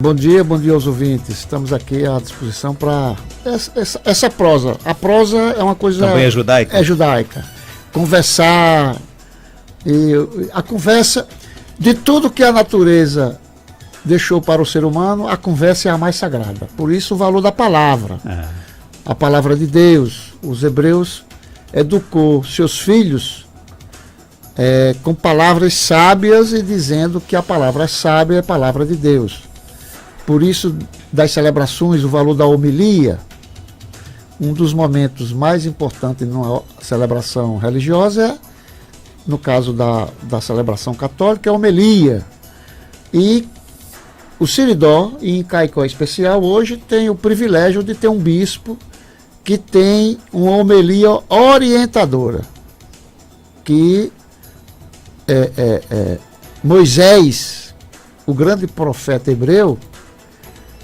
Bom dia aos ouvintes. Estamos aqui à disposição para essa prosa. A prosa é uma coisa... Também é judaica? É judaica. Conversar, e a conversa, de tudo que a natureza deixou para o ser humano, a conversa é a mais sagrada. Por isso o valor da palavra. A palavra de Deus. Os hebreus educou seus filhos com palavras sábias e dizendo que a palavra sábia é a palavra de Deus. Por isso, das celebrações, o valor da homilia, um dos momentos mais importantes numa celebração religiosa é, no caso da celebração católica, é a homilia. E o Seridó, em Caicó especial, hoje tem o privilégio de ter um bispo que tem uma homilia orientadora, que Moisés, o grande profeta hebreu,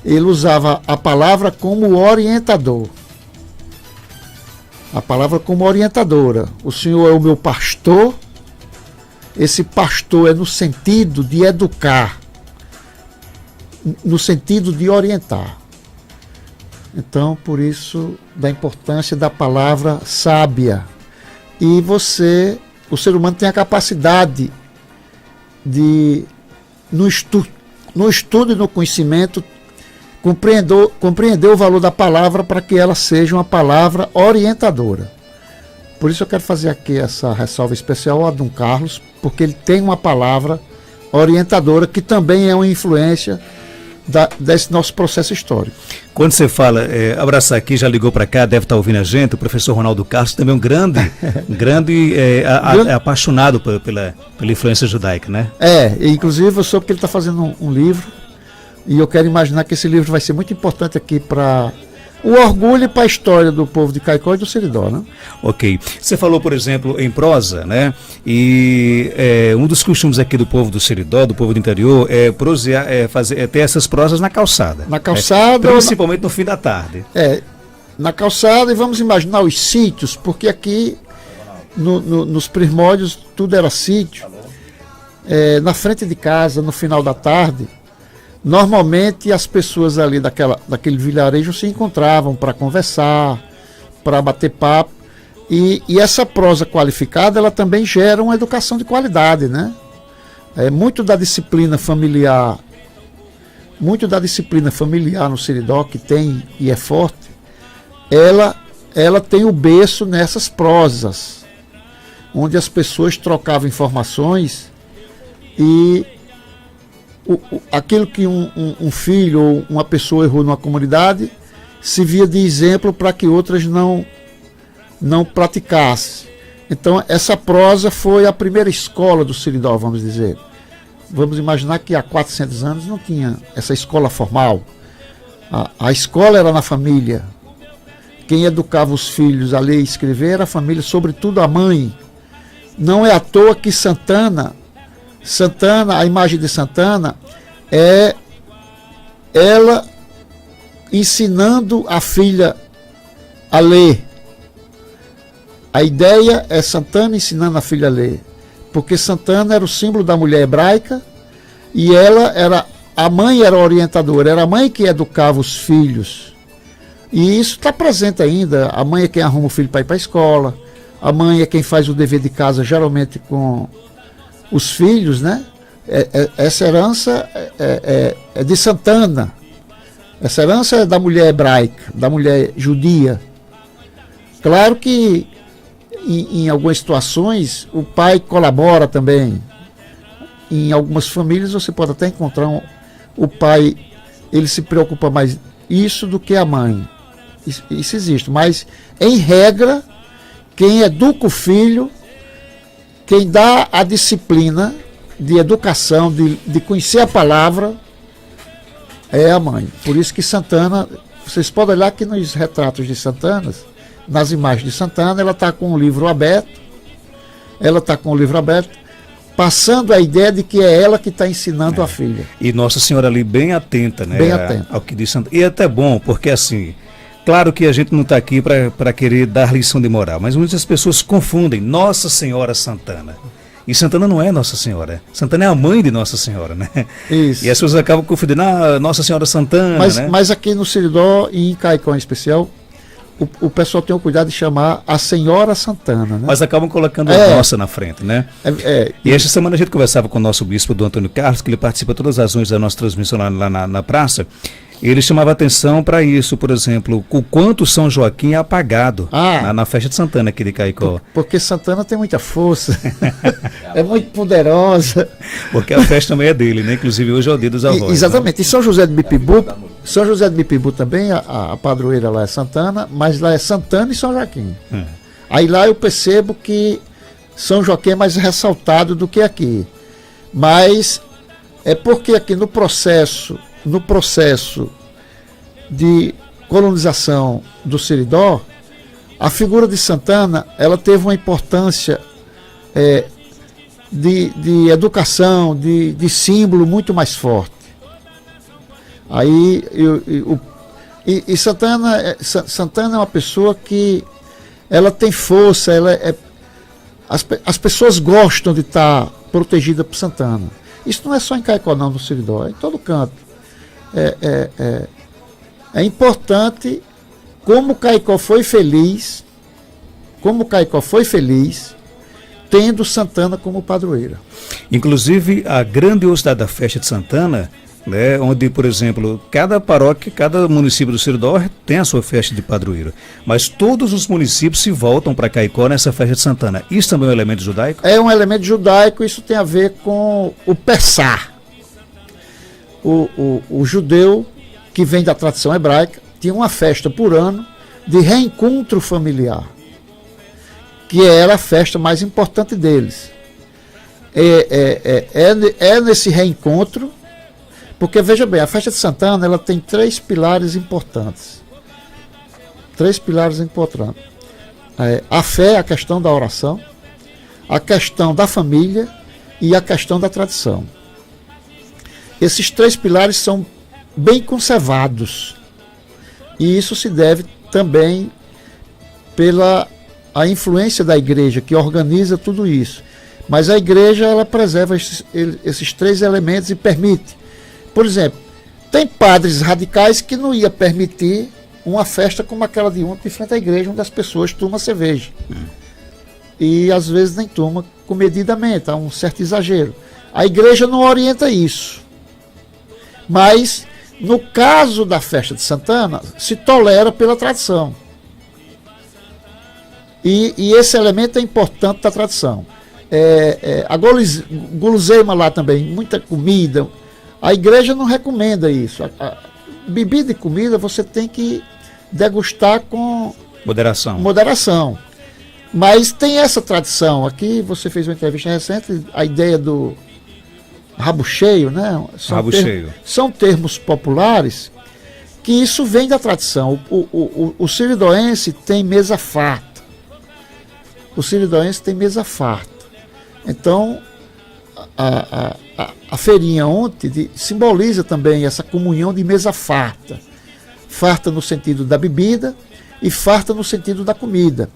ele usava a palavra como orientador. A palavra como orientadora. O Senhor é o meu pastor. Esse pastor é no sentido de educar, no sentido de orientar. Então, por isso, da importância da palavra sábia. E o ser humano tem a capacidade de, no estudo e no conhecimento, compreender o valor da palavra para que ela seja uma palavra orientadora. Por isso eu quero fazer aqui essa ressalva especial a Dom Carlos, porque ele tem uma palavra orientadora que também é uma influência desse nosso processo histórico. Quando você fala, abraçar aqui, já ligou para cá, deve estar ouvindo a gente, o professor Ronaldo Castro também é um grande apaixonado pela influência judaica, né? Inclusive eu soube que ele está fazendo um livro. E eu quero imaginar que esse livro vai ser muito importante aqui para o orgulho e para a história do povo de Caicó e do Seridó, né? Ok. Você falou, por exemplo, em prosa, né? E um dos costumes aqui do povo do Seridó, do povo do interior, é prosear, ter essas prosas na calçada. Na calçada. Principalmente no fim da tarde. Na calçada, e vamos imaginar os sítios, porque aqui nos primórdios tudo era sítio. Na frente de casa, no final da tarde, normalmente as pessoas ali daquele vilarejo se encontravam para conversar, para bater papo, e essa prosa qualificada ela também gera uma educação de qualidade, né? Muito da disciplina familiar no Seridó, que tem e é forte, ela tem o berço nessas prosas, onde as pessoas trocavam informações e aquilo que um filho ou uma pessoa errou numa comunidade se via de exemplo para que outras não praticassem. Então essa prosa foi a primeira escola do Seridó, vamos dizer. Vamos imaginar que há 400 anos não tinha essa escola formal. A escola era na família. Quem educava os filhos a ler e escrever era a família, sobretudo a mãe. Não é à toa que Santana, a imagem de Santana é ela ensinando a filha a ler. A ideia é Santana ensinando a filha a ler, porque Santana era o símbolo da mulher hebraica e a mãe era orientadora, era a mãe que educava os filhos. E isso está presente ainda. A mãe é quem arruma o filho para ir para a escola, a mãe é quem faz o dever de casa, geralmente com os filhos, né? Essa herança é de Santana. Essa herança é da mulher hebraica, da mulher judia. Claro que em algumas situações o pai colabora também. Em algumas famílias você pode até encontrar o pai, ele se preocupa mais isso do que a mãe. Isso existe, mas em regra, quem educa o filho, quem dá a disciplina de educação, de conhecer a palavra, é a mãe. Por isso que Santana, vocês podem olhar que nos retratos de Santana, nas imagens de Santana, ela está com o livro aberto, passando a ideia de que é ela que está ensinando a filha. E Nossa Senhora ali bem atenta, né? Bem atenta. Ao que diz Santana. E é até bom, porque assim, claro que a gente não está aqui para querer dar lição de moral, mas muitas pessoas confundem Nossa Senhora Santana. E Santana não é Nossa Senhora. Santana é a mãe de Nossa Senhora, né? Isso. E as pessoas acabam confundindo, Nossa Senhora Santana, né? Mas aqui no Seridó e em Caicó em especial, o pessoal tem o cuidado de chamar a Senhora Santana, né? Mas acabam colocando a Nossa na frente, né? E esta semana a gente conversava com o nosso bispo, do Antônio Carlos, que ele participa de todas as noites da nossa transmissão lá na praça. Ele chamava atenção para isso, por exemplo, o quanto São Joaquim é apagado na festa de Santana aqui de Caicó. Porque Santana tem muita força, é muito poderosa. Porque a festa também é dele, né? Inclusive hoje é o dia dos avós. Exatamente. Né? E São José de Bipibu também, a padroeira lá é Santana, mas lá é Santana e São Joaquim. Aí lá eu percebo que São Joaquim é mais ressaltado do que aqui. Mas é porque aqui no processo de colonização do Seridó, a figura de Santana ela teve uma importância de educação, de símbolo muito mais forte. Aí Santana é uma pessoa que ela tem força, as pessoas gostam de estar protegida por Santana. Isso não é só em Caicó não, no Seridó, é em todo canto. É importante como Caicó foi feliz tendo Santana como padroeira. Inclusive a grandiosidade da festa de Santana, né, onde, por exemplo, cada paróquia, cada município do Seridó tem a sua festa de padroeiro, mas todos os municípios se voltam para Caicó nessa festa de Santana. Isso também é um elemento judaico? É um elemento judaico, isso tem a ver com o Pessah. O judeu, que vem da tradição hebraica, tinha uma festa por ano de reencontro familiar, que era a festa mais importante deles. É nesse reencontro, porque veja bem, a festa de Santana ela tem três pilares importantes. A fé, a questão da oração, a questão da família e a questão da tradição. Esses três pilares são bem conservados. E isso se deve também pela influência da igreja, que organiza tudo isso. Mas a igreja ela preserva esses três elementos e permite. Por exemplo, tem padres radicais que não ia permitir uma festa como aquela de ontem, em frente à igreja, onde as pessoas tomam cerveja. E às vezes nem tomam comedidamente, há um certo exagero. A igreja não orienta isso. Mas, no caso da festa de Santana, se tolera pela tradição. E esse elemento é importante da tradição. A guloseima lá também, muita comida. A igreja não recomenda isso. A bebida e comida você tem que degustar com moderação. Mas tem essa tradição. Aqui você fez uma entrevista recente, a ideia do rabo cheio, né? São termos populares que isso vem da tradição. O siridoense tem mesa farta. Então, a feirinha ontem simboliza também essa comunhão de mesa farta. Farta no sentido da bebida e farta no sentido da comida.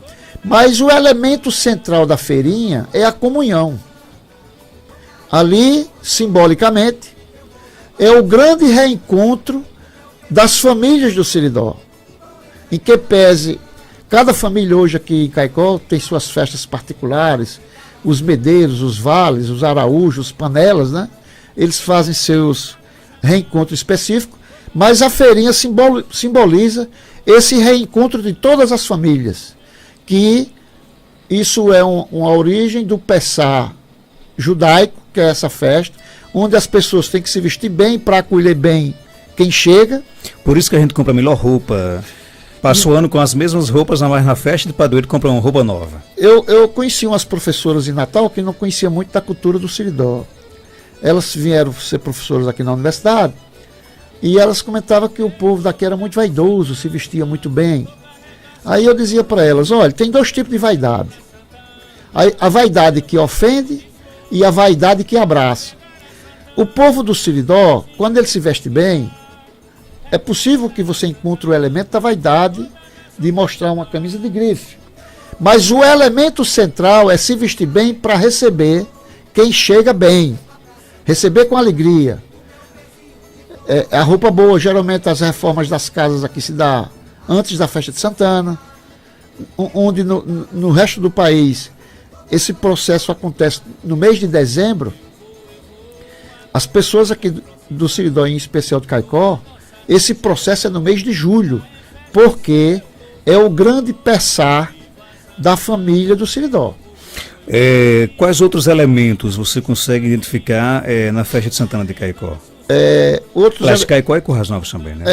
Mas o elemento central da feirinha é a comunhão. Ali, simbolicamente, é o grande reencontro das famílias do Seridó, em que pese, cada família hoje aqui em Caicó tem suas festas particulares, os medeiros, os vales, os araújos, os panelas, né? Eles fazem seus reencontros específicos, mas a feirinha simboliza esse reencontro de todas as famílias, que isso é uma origem do Pessah judaico, que é essa festa, onde as pessoas têm que se vestir bem para acolher bem quem chega. Por isso que a gente compra a melhor roupa. Passa o ano com as mesmas roupas, mas na festa de padroeiro compra uma roupa nova. Eu conheci umas professoras em Natal que não conheciam muito da cultura do Seridó. Elas vieram ser professoras aqui na universidade e elas comentavam que o povo daqui era muito vaidoso, se vestia muito bem. Aí eu dizia para elas, olha, tem dois tipos de vaidade. A vaidade que ofende e a vaidade que abraça. O povo do Seridó, quando ele se veste bem, é possível que você encontre o elemento da vaidade de mostrar uma camisa de grife. Mas o elemento central é se vestir bem para receber quem chega bem, receber com alegria. A roupa boa, geralmente as reformas das casas aqui se dá antes da festa de Santana, onde no resto do país esse processo acontece no mês de dezembro. As pessoas aqui do Seridó, em especial de Caicó, esse processo é no mês de julho, porque é o grande pessar da família do Seridó. Quais outros elementos você consegue identificar na festa de Santana de Caicó? Caicó e Currais Novos também, né?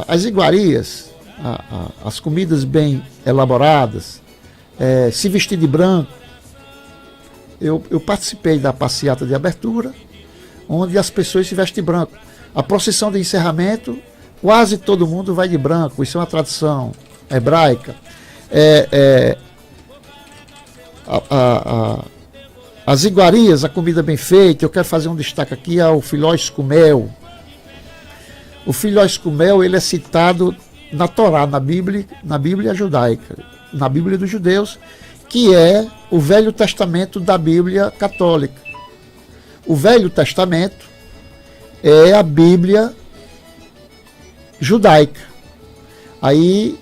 As iguarias, as comidas bem elaboradas, se vestir de branco. Eu participei da passeata de abertura, onde as pessoas se vestem de branco. A procissão de encerramento, quase todo mundo vai de branco. Isso é uma tradição hebraica. As iguarias, a comida bem feita. Eu quero fazer um destaque aqui ao filhós com mel. O filhós com mel, ele é citado na Torá, na Bíblia judaica, na Bíblia dos judeus, que é o Velho Testamento da Bíblia católica. O Velho Testamento é a Bíblia judaica. Aí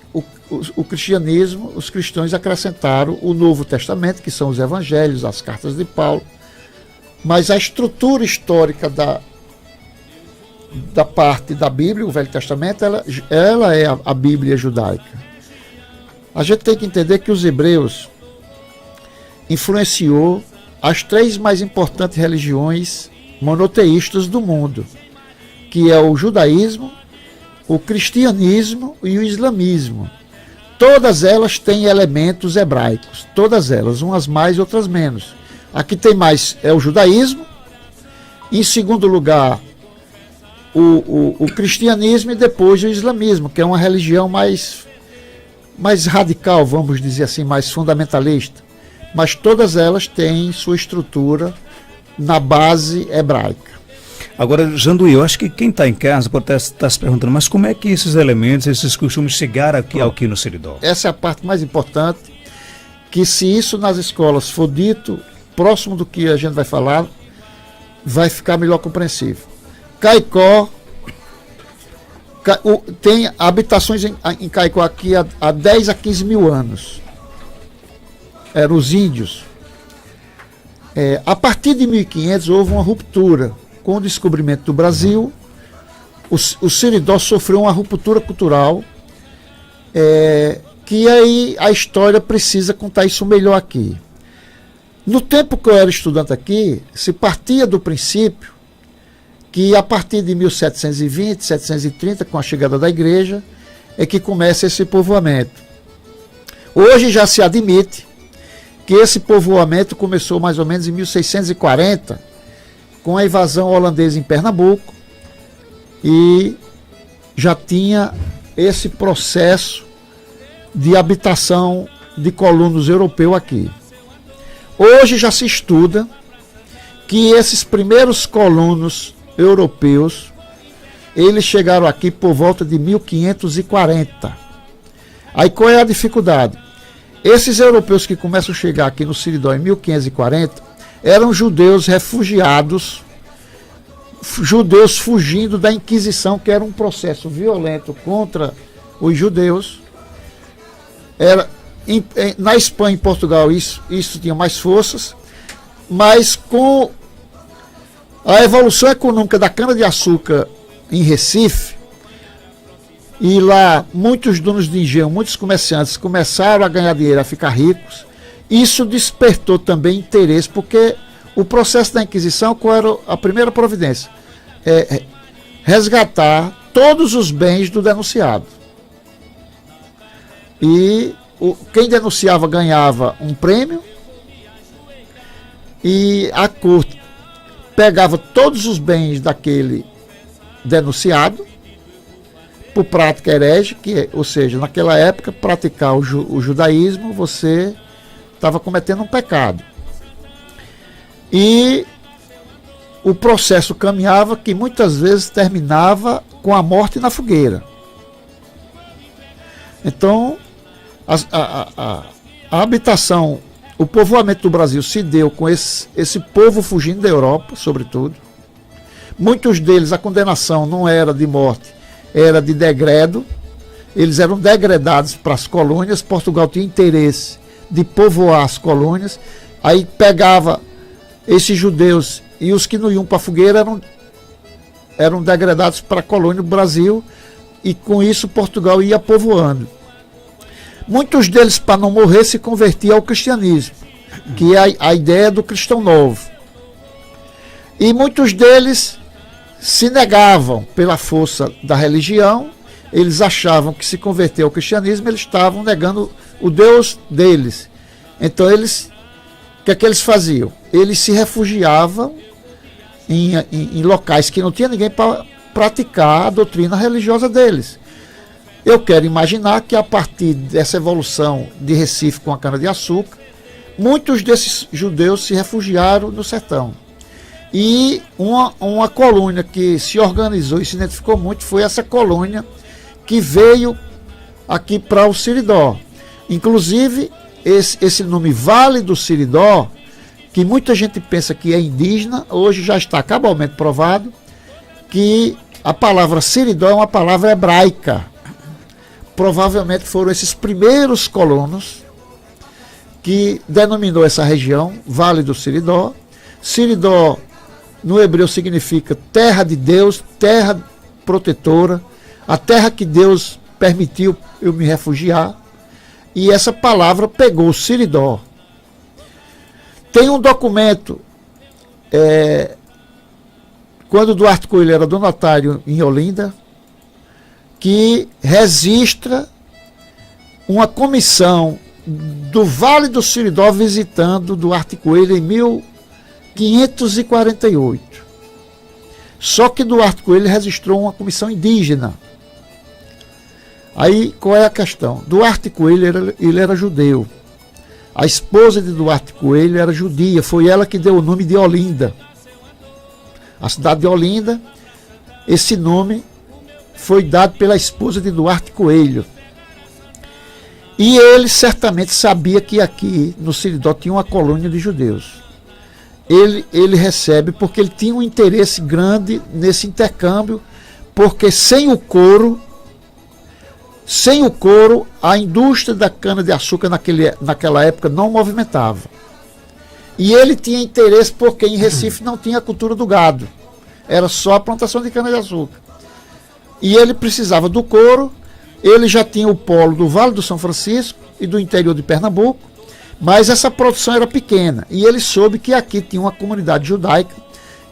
o cristianismo, os cristãos acrescentaram o Novo Testamento, que são os evangelhos, as cartas de Paulo, mas a estrutura histórica da parte da Bíblia, o Velho Testamento, ela é a Bíblia judaica. A gente tem que entender que os hebreus influenciou as 3 mais importantes religiões monoteístas do mundo, que é o judaísmo, o cristianismo e o islamismo. Todas elas têm elementos hebraicos, todas elas, umas mais, outras menos. Aqui tem mais, é o judaísmo, em segundo lugar o cristianismo e depois o islamismo, que é uma religião mais radical, vamos dizer assim, mais fundamentalista. Mas todas elas têm sua estrutura na base hebraica. Agora, Janduí, eu acho que quem está em casa pode estar se perguntando, mas como é que esses elementos, esses costumes chegaram aqui no Seridó? Essa é a parte mais importante, que se isso nas escolas for dito, próximo do que a gente vai falar, vai ficar melhor compreensível. Caicó tem habitações em Caicó aqui há 10 a 15 mil anos. Eram os índios. A partir de 1500 houve uma ruptura. Com o descobrimento do Brasil, o Seridó sofreu uma ruptura cultural, que aí a história precisa contar isso melhor aqui. No tempo que eu era estudante aqui, se partia do princípio que a partir de 1720, 1730, com a chegada da igreja, é que começa esse povoamento. Hoje já se admite que esse povoamento começou mais ou menos em 1640, com a invasão holandesa em Pernambuco, e já tinha esse processo de habitação de colonos europeus aqui. Hoje já se estuda que esses primeiros colonos europeus, eles chegaram aqui por volta de 1540. Aí qual é a dificuldade? Esses europeus que começam a chegar aqui no Seridó em 1540, eram judeus refugiados, judeus fugindo da Inquisição, que era um processo violento contra os judeus. Na Espanha e Portugal isso tinha mais forças, mas com a evolução econômica da cana-de-açúcar em Recife, e lá muitos donos de engenho, muitos comerciantes começaram a ganhar dinheiro, a ficar ricos. Isso despertou também interesse, porque o processo da Inquisição, qual era a primeira providência? Resgatar todos os bens do denunciado. E quem denunciava ganhava um prêmio, e a corte pegava todos os bens daquele denunciado, por prática herege, ou seja, naquela época, praticar o judaísmo, você estava cometendo um pecado. E o processo caminhava, que muitas vezes terminava com a morte na fogueira. Então, a habitação o povoamento do Brasil se deu com esse povo fugindo da Europa, sobretudo. Muitos deles, a condenação não era de morte, era de degredo. Eles eram degredados para as colônias. Portugal tinha interesse de povoar as colônias. Aí pegava esses judeus e os que não iam para a fogueira eram degredados para a colônia do Brasil, e com isso Portugal ia povoando. Muitos deles, para não morrer, se convertiam ao cristianismo, que é a ideia do cristão novo. E muitos deles se negavam pela força da religião. Eles achavam que se converter ao cristianismo, eles estavam negando o Deus deles. Então o que é que eles faziam? Eles se refugiavam em locais que não tinha ninguém para praticar a doutrina religiosa deles. Eu quero imaginar que a partir dessa evolução de Recife com a cana-de-açúcar, muitos desses judeus se refugiaram no sertão. E uma colônia que se organizou e se identificou muito foi essa colônia que veio aqui para o Siridó. Inclusive, esse nome Vale do Siridó, que muita gente pensa que é indígena, hoje já está cabalmente provado que a palavra Siridó é uma palavra hebraica. Provavelmente foram esses primeiros colonos que denominou essa região Vale do Siridó. Siridó no hebreu significa terra de Deus, terra protetora, a terra que Deus permitiu eu me refugiar. E essa palavra pegou Siridó. Tem um documento, quando Duarte Coelho era donatário em Olinda, que registra uma comissão do Vale do Siridó visitando Duarte Coelho em 1548. Só que Duarte Coelho registrou uma comissão indígena. Aí, qual é a questão? Duarte Coelho ele era judeu. A esposa de Duarte Coelho era judia. Foi ela que deu o nome de Olinda. A cidade de Olinda, esse nome foi dado pela esposa de Duarte Coelho. E ele certamente sabia que aqui no Siridó tinha uma colônia de judeus. Ele recebe porque ele tinha um interesse grande nesse intercâmbio, porque sem o couro, a indústria da cana-de-açúcar naquela época não movimentava. E ele tinha interesse porque em Recife não tinha a cultura do gado. Era só a plantação de cana-de-açúcar. E ele precisava do couro. Ele já tinha o polo do Vale do São Francisco e do interior de Pernambuco, mas essa produção era pequena. E ele soube que aqui tinha uma comunidade judaica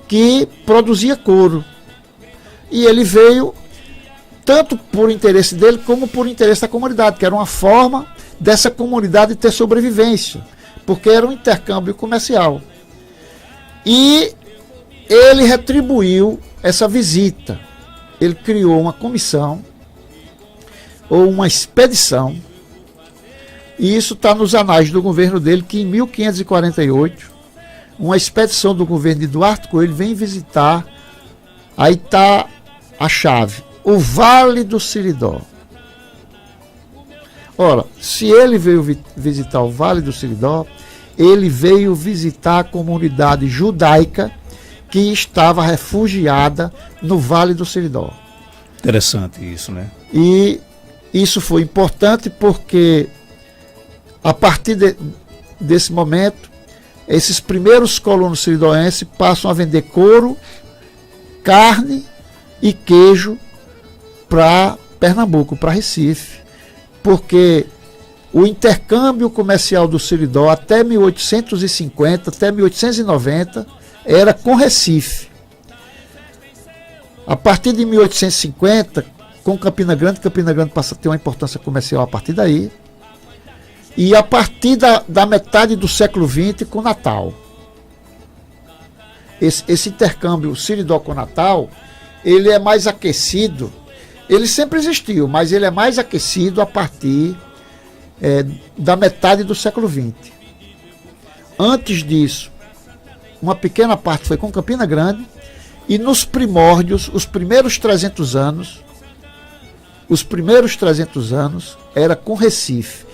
que produzia couro. E ele veio tanto por interesse dele como por interesse da comunidade, que era uma forma dessa comunidade ter sobrevivência, porque era um intercâmbio comercial. E ele retribuiu essa visita. Ele criou uma comissão, ou uma expedição, e isso está nos anais do governo dele, que em 1548, uma expedição do governo de Duarte Coelho vem visitar, aí está a chave, o Vale do Siridó. Ora, se ele veio visitar o Vale do Siridó, ele veio visitar a comunidade judaica que estava refugiada no Vale do Siridó. Interessante isso, né? E isso foi importante porque, a partir desse momento, esses primeiros colonos siridoenses passam a vender couro, carne e queijo para Pernambuco, para Recife, porque o intercâmbio comercial do Siridó até 1850, até 1890, era com Recife. A partir de 1850, com Campina Grande passa a ter uma importância comercial a partir daí. E a partir da metade do século XX, com Natal. Esse intercâmbio Siridó com Natal, ele é mais aquecido. Ele sempre existiu, mas ele é mais aquecido a partir da metade do século XX. Antes disso, uma pequena parte foi com Campina Grande, e nos primórdios, os primeiros 300 anos era com Recife.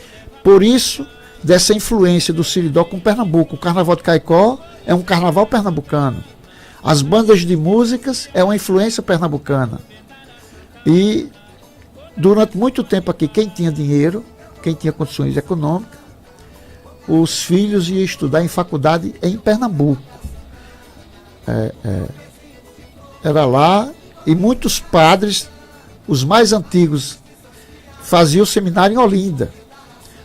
Por isso dessa influência do Seridó com Pernambuco. O Carnaval de Caicó é um carnaval pernambucano. As bandas de músicas é uma influência pernambucana. E durante muito tempo aqui, quem tinha dinheiro, quem tinha condições econômicas, os filhos iam estudar em faculdade em Pernambuco. Era lá, e muitos padres, os mais antigos, faziam o seminário em Olinda.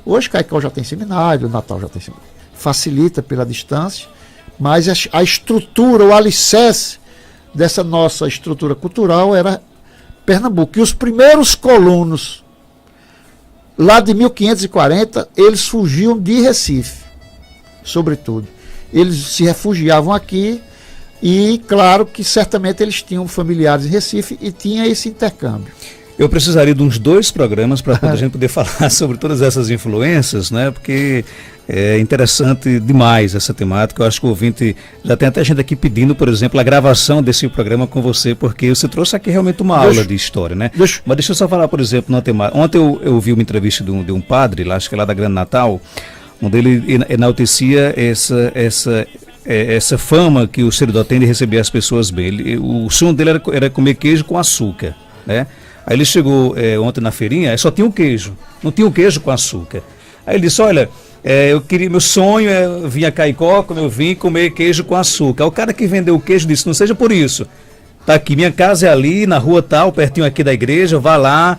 Hoje Caicó já tem seminário, Natal já tem seminário. Facilita pela distância, mas a estrutura, o alicerce dessa nossa estrutura cultural era Pernambuco. E os primeiros colonos, lá de 1540, eles fugiam de Recife, sobretudo. Eles se refugiavam aqui e, claro, que certamente eles tinham familiares em Recife e tinha esse intercâmbio. Eu precisaria de uns 2 programas para a gente poder falar sobre todas essas influências, né? Porque é interessante demais essa temática. Eu acho que o ouvinte já tem até gente aqui pedindo, por exemplo, a gravação desse programa com você, porque você trouxe aqui realmente uma aula de história, né? Mas deixa eu só falar, por exemplo, numa temática. Ontem eu ouvi uma entrevista de um padre, lá, acho que é lá da Grande Natal, onde ele enaltecia essa fama que o Seridó tem de receber as pessoas bem. O sonho dele era comer queijo com açúcar, né? Aí ele chegou ontem na feirinha, só tinha o queijo, não tinha o queijo com açúcar. Aí ele disse, olha, meu sonho é vir a Caicó, quando eu vim, comer queijo com açúcar. O cara que vendeu o queijo disse, não seja por isso. Tá aqui, minha casa é ali, na rua tal, pertinho aqui da igreja, vá lá,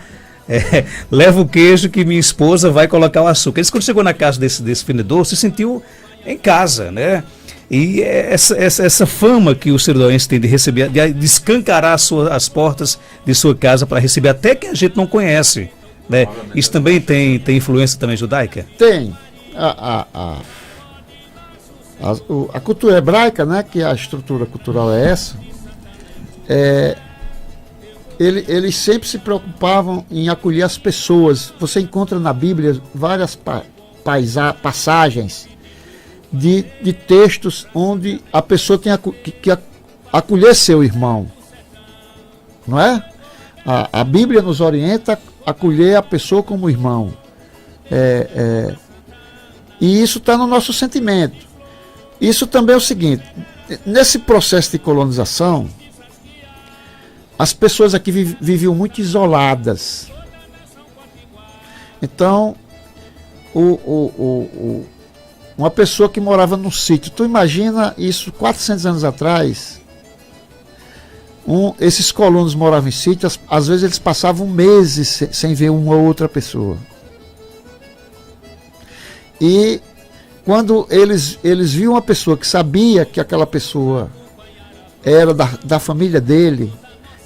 leva o queijo que minha esposa vai colocar o açúcar. Ele disse, quando chegou na casa desse vendedor, se sentiu em casa, né? E essa fama que o seridoense tem de receber, de escancarar as portas de sua casa para receber até quem a gente não conhece, né? Isso também tem influência também judaica? Tem. A cultura hebraica, né, que a estrutura cultural é essa, eles sempre se preocupavam em acolher as pessoas. Você encontra na Bíblia várias passagens de textos onde a pessoa tem que acolher seu irmão, não é? A Bíblia nos orienta a acolher a pessoa como irmão, e isso está no nosso sentimento. Isso também é o seguinte: nesse processo de colonização, as pessoas aqui viviam muito isoladas. Então, uma pessoa que morava num sítio, tu imagina isso 400 anos atrás, esses colonos moravam em sítios, às vezes eles passavam meses sem ver uma ou outra pessoa. E quando eles viam uma pessoa que sabia que aquela pessoa era da família dele,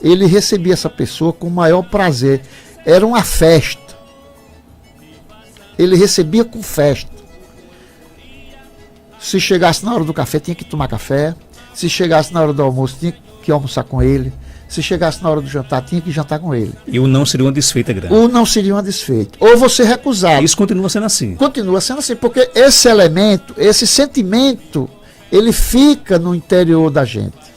ele recebia essa pessoa com o maior prazer. Era uma festa. Ele recebia com festa. Se chegasse na hora do café, tinha que tomar café. Se chegasse na hora do almoço, tinha que almoçar com ele. Se chegasse na hora do jantar, tinha que jantar com ele. E o não seria uma desfeita grande. O não seria uma desfeita. Ou você recusar. Isso continua sendo assim. Continua sendo assim, porque esse elemento, esse sentimento, ele fica no interior da gente.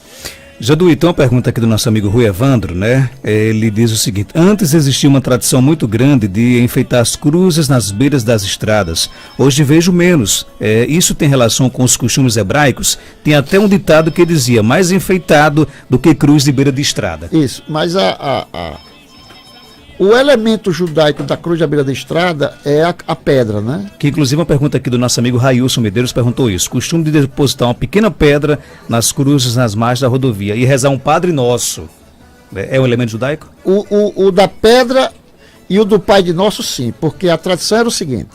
Jadu, então uma pergunta aqui do nosso amigo Rui Evandro, né? Ele diz o seguinte: antes existia uma tradição muito grande de enfeitar as cruzes nas beiras das estradas. Hoje vejo menos. Isso tem relação com os costumes hebraicos? Tem até um ditado que dizia: mais enfeitado do que cruz de beira de estrada. Isso, mas o elemento judaico da cruz da beira da estrada é a pedra, né? Que inclusive uma pergunta aqui do nosso amigo Railson Medeiros perguntou isso: costume de depositar uma pequena pedra nas cruzes nas margens da rodovia e rezar um Padre Nosso. É um elemento judaico? O da pedra e o do Pai de Nosso, sim, porque a tradição era o seguinte: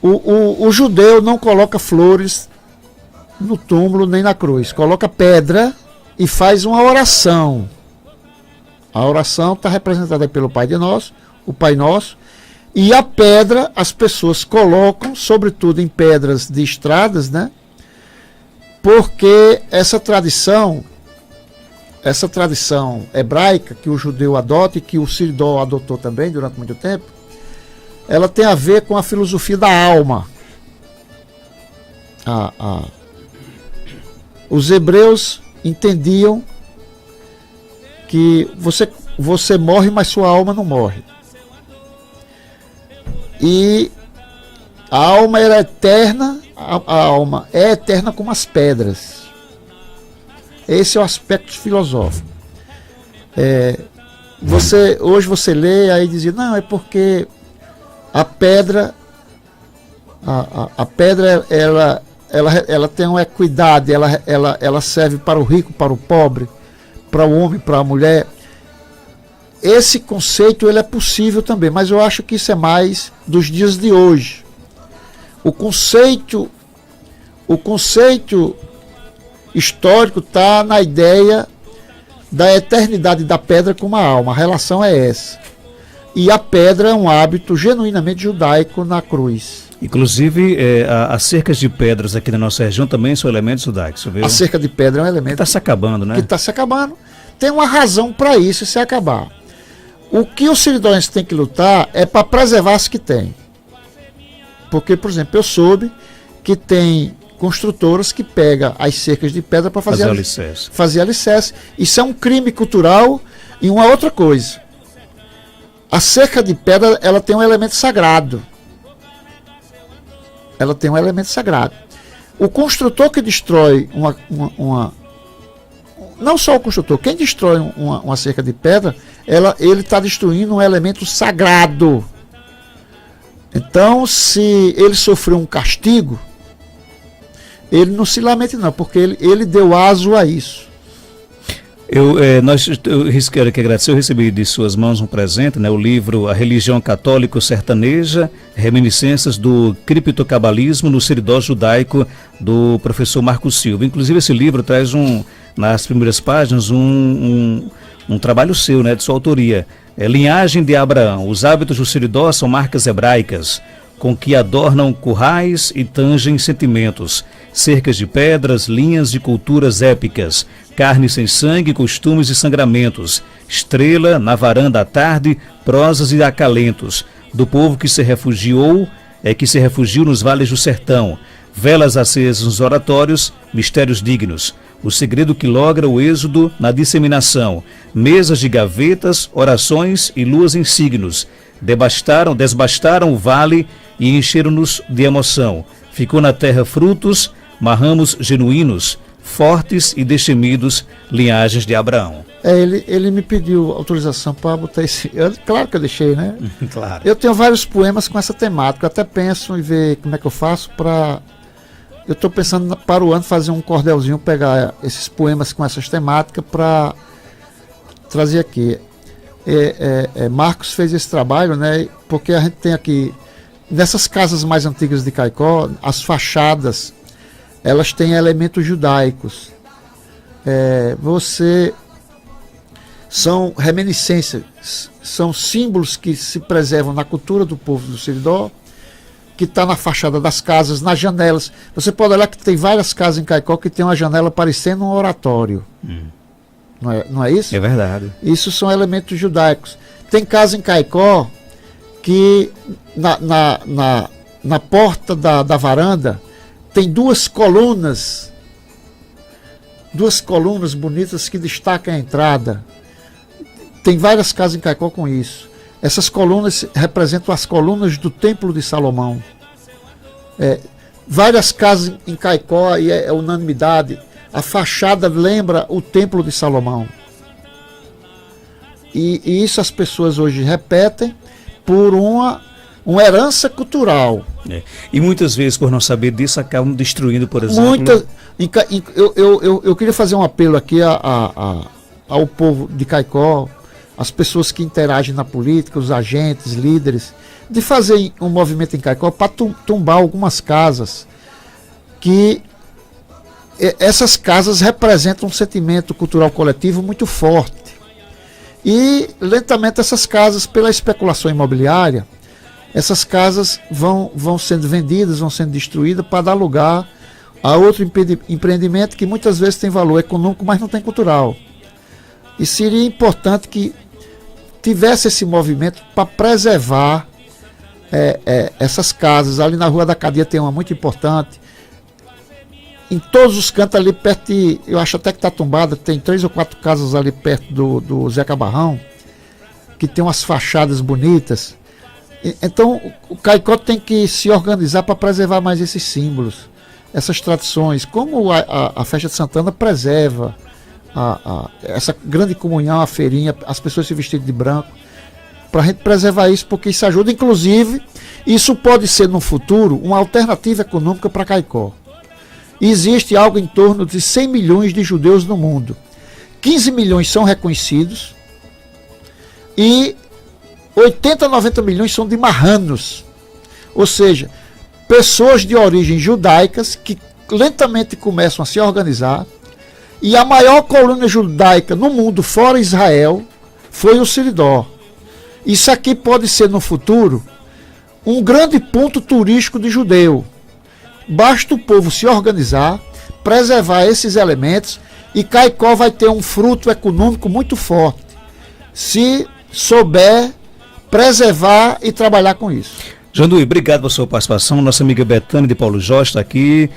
o judeu não coloca flores no túmulo nem na cruz, coloca pedra e faz uma oração. A oração está representada aí pelo Pai de Nosso, o Pai Nosso, e a pedra as pessoas colocam, sobretudo em pedras de estradas, né? Porque essa tradição hebraica que o judeu adota e que o Seridó adotou também durante muito tempo, ela tem a ver com a filosofia da alma. Os hebreus entendiam que você morre, mas sua alma não morre. E A alma era eterna, a alma é eterna como as pedras. Esse é o aspecto filosófico. Hoje você lê, aí dizia, não, é porque a pedra, a pedra ela tem uma equidade, ela serve para o rico, para o pobre, para o homem, para a mulher. Esse conceito ele é possível também, mas eu acho que isso é mais dos dias de hoje. O conceito histórico está na ideia da eternidade da pedra com uma alma. A relação é essa. E a pedra é um hábito genuinamente judaico na cruz. Inclusive, as cercas de pedras aqui na nossa região também são elementos judaicos, viu? A cerca de pedra é um elemento que está se acabando, né? Que está se acabando. Tem uma razão para isso se acabar. O que os siridoenses têm que lutar é para preservar as que tem. Porque, por exemplo, eu soube que tem construtoras que pegam as cercas de pedra para fazer alicerce. Isso é um crime cultural. E uma outra coisa, a cerca de pedra ela tem um elemento sagrado. Ela tem um elemento sagrado. O construtor que destrói não só o construtor, quem destrói uma cerca de pedra, ele está destruindo um elemento sagrado. Então, se ele sofreu um castigo, ele não se lamente não, porque ele deu aso a isso. Eu quero aqui agradecer, eu recebi de suas mãos um presente, né, o livro A Religião Católico-Sertaneja, Reminiscências do Criptocabalismo no Siridó Judaico, do professor Marcos Silva. Inclusive esse livro traz nas primeiras páginas um trabalho seu, né, de sua autoria. Linhagem de Abraão, os hábitos do Siridó são marcas hebraicas, com que adornam currais e tangem sentimentos, cercas de pedras, linhas de culturas épicas, carne sem sangue, costumes e sangramentos, estrela na varanda à tarde, prosas e acalentos, do povo que se refugiou nos vales do sertão, velas acesas nos oratórios, mistérios dignos, o segredo que logra o êxodo na disseminação, mesas de gavetas, orações e luas em signos, desbastaram o vale e encheram-nos de emoção. Ficou na terra frutos, marramos genuínos, fortes e destemidos, linhagens de Abraão. Ele me pediu autorização para botar esse... Claro que eu deixei, né? Claro. Eu tenho vários poemas com essa temática. Eu até penso em ver como é que eu faço para... Eu estou pensando para o ano fazer um cordelzinho, pegar esses poemas com essas temáticas para trazer aqui. Marcos fez esse trabalho, né? Porque a gente tem aqui, nessas casas mais antigas de Caicó, as fachadas, elas têm elementos judaicos. São reminiscências, são símbolos que se preservam na cultura do povo do Siridó, que está na fachada das casas, nas janelas. Você pode olhar que tem várias casas em Caicó que tem uma janela parecendo um oratório. Não é isso? É verdade. Isso são elementos judaicos. Tem casa em Caicó que na porta da varanda tem duas colunas bonitas que destacam a entrada. Tem várias casas em Caicó com isso. Essas colunas representam as colunas do Templo de Salomão. Várias casas em Caicó, e é unanimidade, a fachada lembra o Templo de Salomão. E isso as pessoas hoje repetem por uma herança cultural. E muitas vezes, por não saber disso, acabam destruindo, por exemplo... Eu queria fazer um apelo aqui ao povo de Caicó, as pessoas que interagem na política, os agentes, líderes, de fazer um movimento em Caicó para tumbar algumas casas, que essas casas representam um sentimento cultural coletivo muito forte. E lentamente essas casas, pela especulação imobiliária, essas casas vão sendo vendidas, vão sendo destruídas para dar lugar a outro empreendimento que muitas vezes tem valor econômico, mas não tem cultural. E seria importante que tivesse esse movimento para preservar essas casas. Ali na Rua da Cadeia tem uma muito importante. Em todos os cantos ali perto eu acho até que está tombada, tem 3 ou 4 casas ali perto do Zé Cabarrão, que tem umas fachadas bonitas. Então, o Caicó tem que se organizar para preservar mais esses símbolos, essas tradições, como a Festa de Santana preserva essa grande comunhão, a feirinha, as pessoas se vestirem de branco, para a gente preservar isso, porque isso ajuda. Inclusive, isso pode ser no futuro uma alternativa econômica para Caicó. Existe algo em torno de 100 milhões de judeus no mundo. 15 milhões são reconhecidos e 80, 90 milhões são de marranos. Ou seja, pessoas de origem judaicas que lentamente começam a se organizar. E a maior colônia judaica no mundo, fora Israel, foi o Seridó. Isso aqui pode ser no futuro um grande ponto turístico de judeu. Basta o povo se organizar, preservar esses elementos, e Caicó vai ter um fruto econômico muito forte, se souber preservar e trabalhar com isso. Janduí, obrigado pela sua participação. Nossa amiga Betânia de Paulo Jorge está aqui.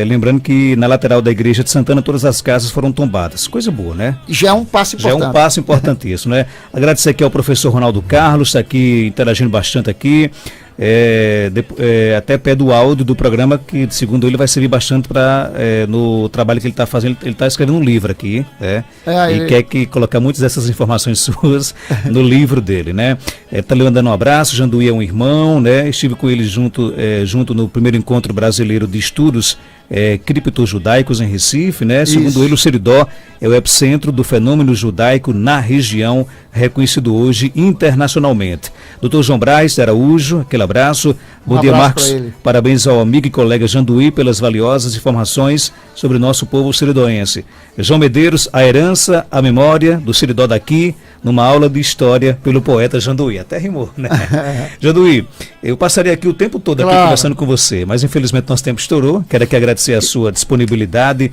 Lembrando que na lateral da igreja de Santana todas as casas foram tombadas. Coisa boa, né? Já é um passo importante. Já é um passo importantíssimo, né? Agradecer aqui ao professor Ronaldo Carlos, está aqui interagindo bastante aqui. Até pé do áudio do programa, que segundo ele vai servir bastante para no trabalho que ele está fazendo. Ele está escrevendo um livro aqui, e quer que colocar muitas dessas informações suas no livro dele, né? Está lhe mandando um abraço. Janduí é um irmão, né? Estive com ele junto no primeiro encontro brasileiro de estudos criptojudaicos em Recife, né? Segundo ele, o Seridó é o epicentro do fenômeno judaico na região, reconhecido hoje internacionalmente. Dr. João Braz de Araújo, aquele abraço. Bom dia, Marcos. Parabéns ao amigo e colega Janduí pelas valiosas informações sobre o nosso povo seridoense. João Medeiros, a herança, a memória do Seridó daqui, numa aula de história pelo poeta Janduí. Até rimou, né? Janduí, eu passaria aqui o tempo todo aqui conversando com você, mas infelizmente nosso tempo estourou. Quero aqui agradecer a sua disponibilidade.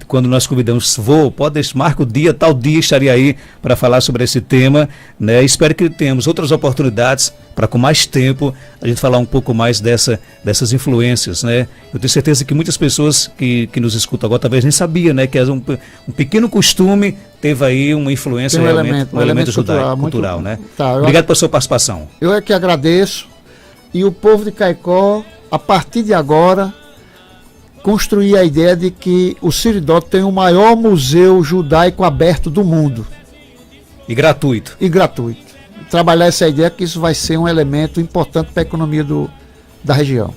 Quando nós convidamos, marca o dia, tal dia estaria aí para falar sobre esse tema, né? Espero que tenhamos outras oportunidades para, com mais tempo, a gente falar um pouco mais dessas influências, né? Eu tenho certeza que muitas pessoas que nos escutam agora talvez nem sabiam, né? Que é um pequeno costume teve aí uma influência, um elemento judaico, cultural, né? Obrigado pela sua participação. Eu é que agradeço, e o povo de Caicó, a partir de agora, construir a ideia de que o Seridó tem o maior museu judaico aberto do mundo. E gratuito. Trabalhar essa ideia, que isso vai ser um elemento importante para a economia da região.